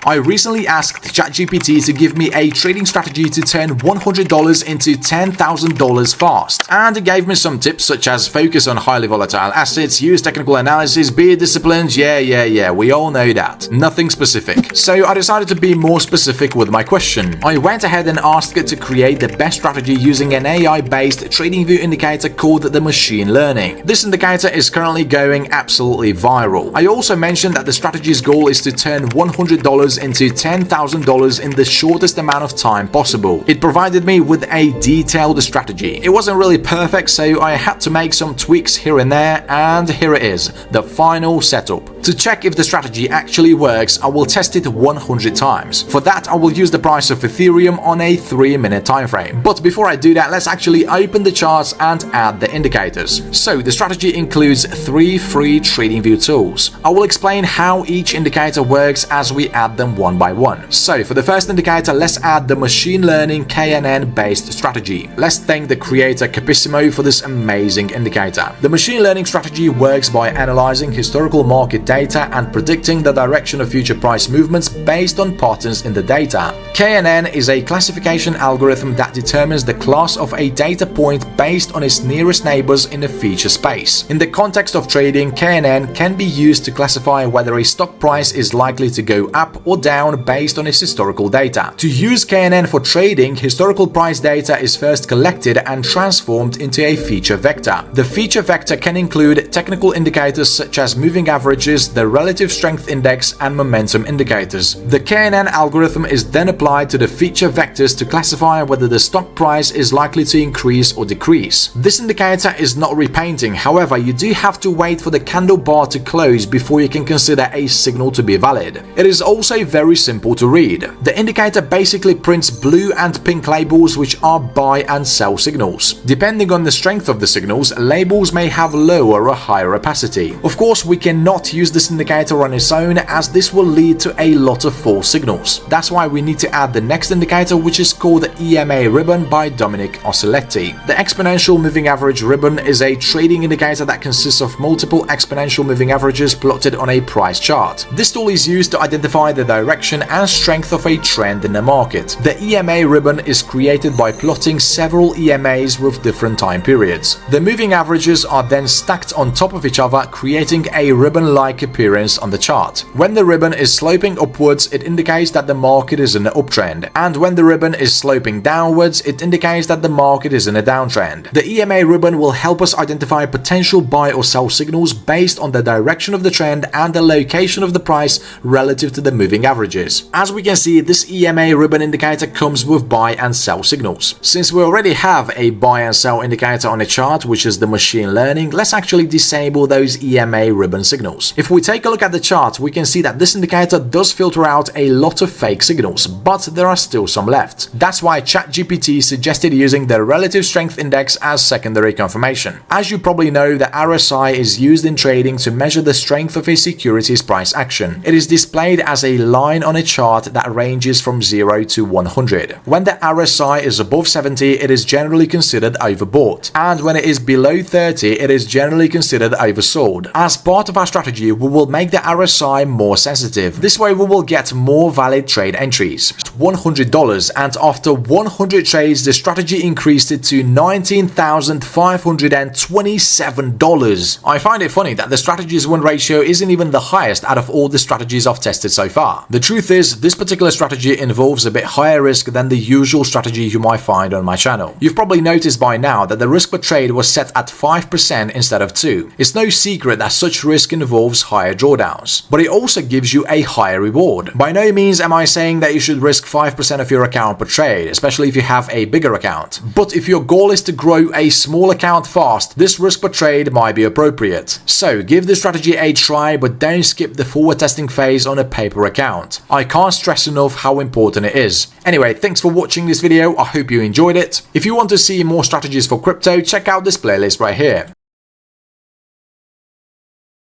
I recently asked ChatGPT to give me a trading strategy to turn $100 into $10,000 fast, and it gave me some tips such as focus on highly volatile assets, use technical analysis, be disciplined. Yeah, we all know that. Nothing specific. So I decided to be more specific with my question. I went ahead and asked it to create the best strategy using an AI-based TradingView indicator called the machine learning. This indicator is currently going absolutely viral. I also mentioned that the strategy's goal is to turn $100 into $10,000 in the shortest amount of time possible. It provided me with a detailed strategy. It wasn't really perfect, so I had to make some tweaks here and there, and here it is, the final setup. To check if the strategy actually works, I will test it 100 times. For that, I will use the price of Ethereum on a 3-minute time frame. But before I do that, let's actually open the charts and add the indicators. So the strategy includes 3 free TradingView tools. I will explain how each indicator works as we add them one by one. So for the first indicator, let's add the machine learning KNN based strategy. Let's thank the creator Capissimo for this amazing indicator. The machine learning strategy works by analyzing historical market data and predicting the direction of future price movements based on patterns in the data. KNN is a classification algorithm that determines the class of a data point based on its nearest neighbors in a feature space. In the context of trading, KNN can be used to classify whether a stock price is likely to go up or down based on its historical data. To use KNN for trading, historical price data is first collected and transformed into a feature vector. The feature vector can include technical indicators such as moving averages, the relative strength index, and momentum indicators. The KNN algorithm is then applied to the feature vectors to classify whether the stock price is likely to increase or decrease. This indicator is not repainting, however, you do have to wait for the candle bar to close before you can consider a signal to be valid. It is also very simple to read. The indicator basically prints blue and pink labels which are buy and sell signals. Depending on the strength of the signals, labels may have lower or higher opacity. Of course, we cannot use this indicator on its own as this will lead to a lot of false signals. That's why we need to add the next indicator, which is called the EMA ribbon by Dominic Ossiletti. The exponential moving average ribbon is a trading indicator that consists of multiple exponential moving averages plotted on a price chart. This tool is used to identify the direction and strength of a trend in the market. The EMA ribbon is created by plotting several EMAs with different time periods. The moving averages are then stacked on top of each other, creating a ribbon-like appearance on the chart. When the ribbon is sloping upwards, it indicates that the market is in an uptrend, and when the ribbon is sloping downwards, it indicates that the market is in a downtrend. The EMA ribbon will help us identify potential buy or sell signals based on the direction of the trend and the location of the price relative to the moving averages. As we can see, this EMA ribbon indicator comes with buy and sell signals. Since we already have a buy and sell indicator on a chart, which is the machine learning, let's actually disable those EMA ribbon signals. If we take a look at the chart, we can see that this indicator does filter out a lot of fake signals, but there are still some left. That's why ChatGPT suggested using the relative strength index as secondary confirmation. As you probably know, the RSI is used in trading to measure the strength of a security's price action. It is displayed as a line on a chart that ranges from 0 to 100. When the RSI is above 70, it is generally considered overbought, and when it is below 30, it is generally considered oversold. As part of our strategy, we will make the RSI more sensitive. This way we will get more valid trade entries. $100, and after 100 trades, the strategy increased it to $19,527. I find it funny that the strategy's win ratio isn't even the highest out of all the strategies I've tested so far. The truth is, this particular strategy involves a bit higher risk than the usual strategy you might find on my channel. You've probably noticed by now that the risk per trade was set at 5% instead of 2%. It's no secret that such risk involves higher drawdowns, but it also gives you a higher reward. By no means am I saying that you should risk 5% of your account per trade, especially if you have a bigger account. But if your goal is to grow a small account fast, this risk per trade might be appropriate. So give this strategy a try, but don't skip the forward testing phase on a paper account. I can't stress enough how important it is. Anyway, thanks for watching this video. I hope you enjoyed it. If you want to see more strategies for crypto, check out this playlist right here.